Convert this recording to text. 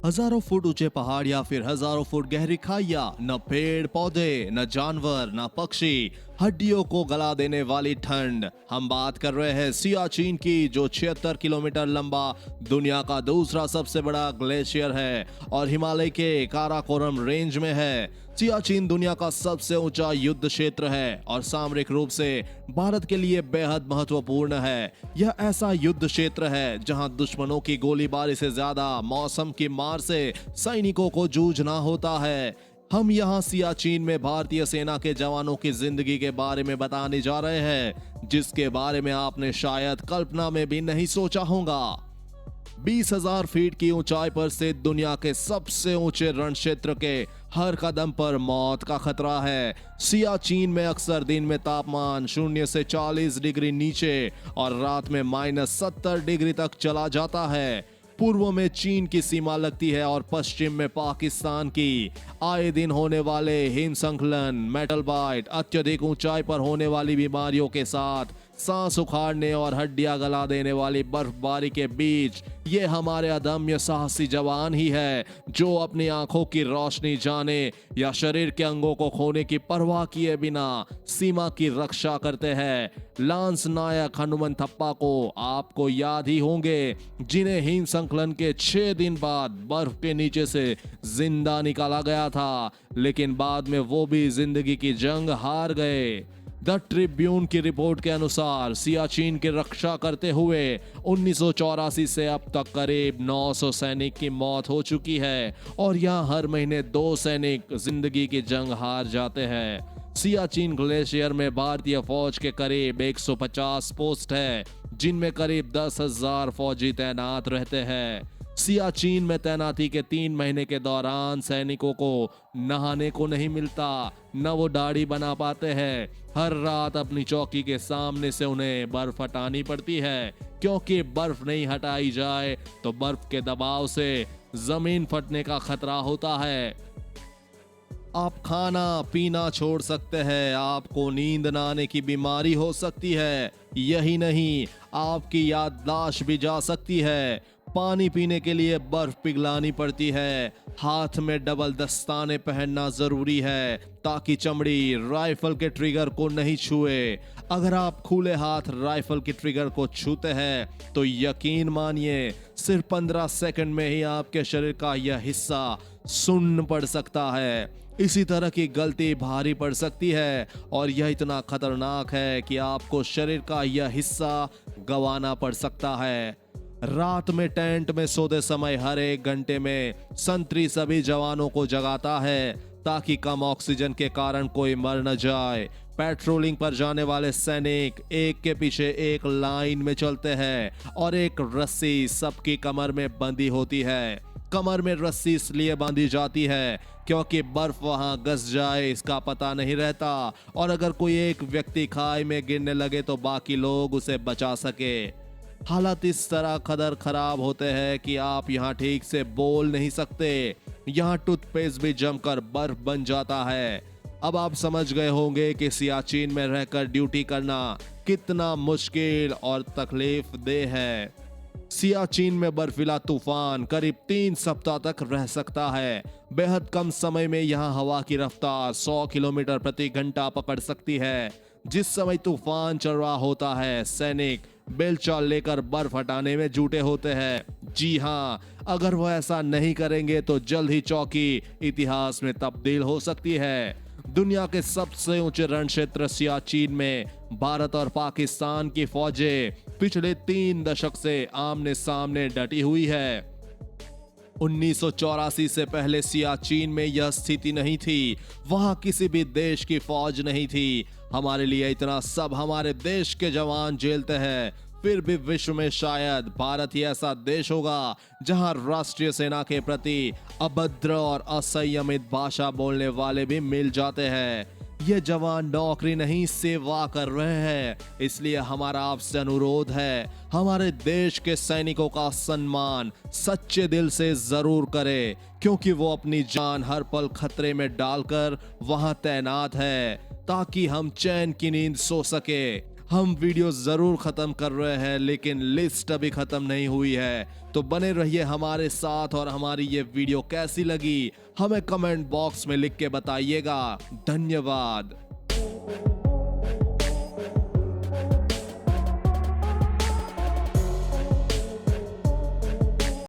हजारों फुट ऊंचे पहाड़ या फिर हजारों फुट गहरी खाइयां, न पेड़ पौधे, न जानवर, न पक्षी, हड्डियों को गला देने वाली ठंड। हम बात कर रहे हैं सियाचिन की, जो 76 किलोमीटर लंबा दुनिया का दूसरा सबसे बड़ा ग्लेशियर है और हिमालय के काराकोरम रेंज में है। सियाचिन दुनिया का सबसे ऊंचा युद्ध क्षेत्र है और सामरिक रूप से भारत के लिए बेहद महत्वपूर्ण है। यह ऐसा युद्ध क्षेत्र है जहां दुश्मनों की गोलीबारी से ज्यादा मौसम की मार से सैनिकों को जूझना होता है। हम यहाँ सियाचिन में भारतीय सेना के जवानों की जिंदगी के बारे में बताने जा रहे हैं, जिसके बारे में आपने शायद कल्पना में भी नहीं सोचा होगा। 20,000 फीट की ऊंचाई पर से दुनिया के सबसे ऊंचे रण क्षेत्र के हर कदम पर मौत का खतरा है। सियाचिन में अक्सर दिन में तापमान 0 से 40 डिग्री नीचे और रात में -70 डिग्री तक चला जाता है। पूर्व में चीन की सीमा लगती है और पश्चिम में पाकिस्तान की। आए दिन होने वाले हिमस्खलन, मेटल बाइट, अत्यधिक ऊंचाई पर होने वाली बीमारियों के साथ सांस उखाड़ने और हड्डियां गला देने वाली बर्फबारी के बीच ये हमारे अदम्य साहसी जवान ही है जो अपनी आंखों की रोशनी जाने या शरीर के अंगों को खोने की परवाह किए बिना सीमा की रक्षा करते हैं। लांस नायक हनुमन थप्पा को आपको याद ही होंगे, जिन्हें हिमस्खलन के 6 दिन बाद बर्फ के नीचे से जिंदा निकाला गया था, लेकिन बाद में वो भी जिंदगी की जंग हार गए। द ट्रिब्यून की रिपोर्ट के अनुसार सियाचिन की रक्षा करते हुए 1984 से अब तक करीब 900 सैनिक की मौत हो चुकी है और यहाँ हर महीने 2 सैनिक जिंदगी की जंग हार जाते हैं। सियाचिन ग्लेशियर में भारतीय फौज के करीब 150 पोस्ट है, जिनमें करीब 10,000 फौजी तैनात रहते हैं। सियाचिन में तैनाती के 3 महीने के दौरान सैनिकों को नहाने को नहीं मिलता, न वो दाढ़ी बना पाते हैं। हर रात अपनी चौकी के सामने से उन्हें बर्फ हटानी पड़ती है, क्योंकि बर्फ नहीं हटाई जाए तो बर्फ के दबाव से जमीन फटने का खतरा होता है। आप खाना पीना छोड़ सकते हैं, आपको नींद न आने की बीमारी हो सकती है। यही नहीं, आपकी याददाश्त भी जा सकती है। पानी पीने के लिए बर्फ पिघलानी पड़ती है। हाथ में डबल दस्ताने पहनना जरूरी है ताकि चमड़ी राइफल के ट्रिगर को नहीं छुए। अगर आप खुले हाथ राइफल के ट्रिगर को छूते हैं तो यकीन मानिए सिर्फ 15 सेकंड में ही आपके शरीर का यह हिस्सा सुन्न पड़ सकता है। इसी तरह की गलती भारी पड़ सकती है और यह इतना खतरनाक है कि आपको शरीर का यह हिस्सा गंवाना पड़ सकता है। रात में टेंट में सोते समय हर 1 घंटे में संतरी सभी जवानों को जगाता है ताकि कम ऑक्सीजन के कारण कोई मर न जाए। पेट्रोलिंग पर जाने वाले सैनिक एक के पीछे एक लाइन में चलते हैं और एक रस्सी सबकी कमर में बंधी होती है। कमर में रस्सी इसलिए बांधी जाती है क्योंकि बर्फ वहां घस जाए इसका पता नहीं रहता और अगर कोई एक व्यक्ति खाई में गिरने लगे तो बाकी लोग उसे बचा सके। हालात इस तरह कदर खराब होते हैं कि आप यहाँ ठीक से बोल नहीं सकते। यहाँ टूथपेस्ट भी जमकर बर्फ बन जाता है। अब आप समझ गए होंगे कि सियाचिन में रहकर ड्यूटी करना कितना मुश्किल और तकलीफ देह है। सियाचिन में बर्फीला तूफान करीब 3 सप्ताह तक रह सकता है। बेहद कम समय में यहाँ हवा की रफ्तार 100 किलोमीटर प्रति घंटा पकड़ सकती है। जिस समय तूफान चल रहा होता है, सैनिक बेलचाल लेकर बर्फ हटाने में जुटे होते हैं। जी हाँ, अगर वो ऐसा नहीं करेंगे तो जल्द ही चौकी इतिहास में तब्दील हो सकती है। दुनिया के सबसे ऊंचे रण क्षेत्र सियाचिन में भारत और पाकिस्तान की फौजें पिछले 3 दशक से आमने सामने डटी हुई है। 1984 से पहले सियाचिन में यह स्थिति नहीं थी। वहां किसी भी देश की फौज नहीं थी। हमारे लिए इतना सब हमारे देश के जवान झेलते हैं, फिर भी विश्व में शायद भारत ही ऐसा देश होगा जहां राष्ट्रीय सेना के प्रति अभद्र और असंयमित भाषा बोलने वाले भी मिल जाते हैं। ये जवान नौकरी नहीं सेवा कर रहे हैं, इसलिए हमारा आपसे अनुरोध है, हमारे देश के सैनिकों का सम्मान सच्चे दिल से जरूर करें, क्योंकि वो अपनी जान हर पल खतरे में डालकर वहां तैनात है ताकि हम चैन की नींद सो सके। हम वीडियो जरूर खत्म कर रहे हैं, लेकिन लिस्ट अभी खत्म नहीं हुई है, तो बने रहिए हमारे साथ। और हमारी ये वीडियो कैसी लगी हमें कमेंट बॉक्स में लिख के बताइएगा। धन्यवाद।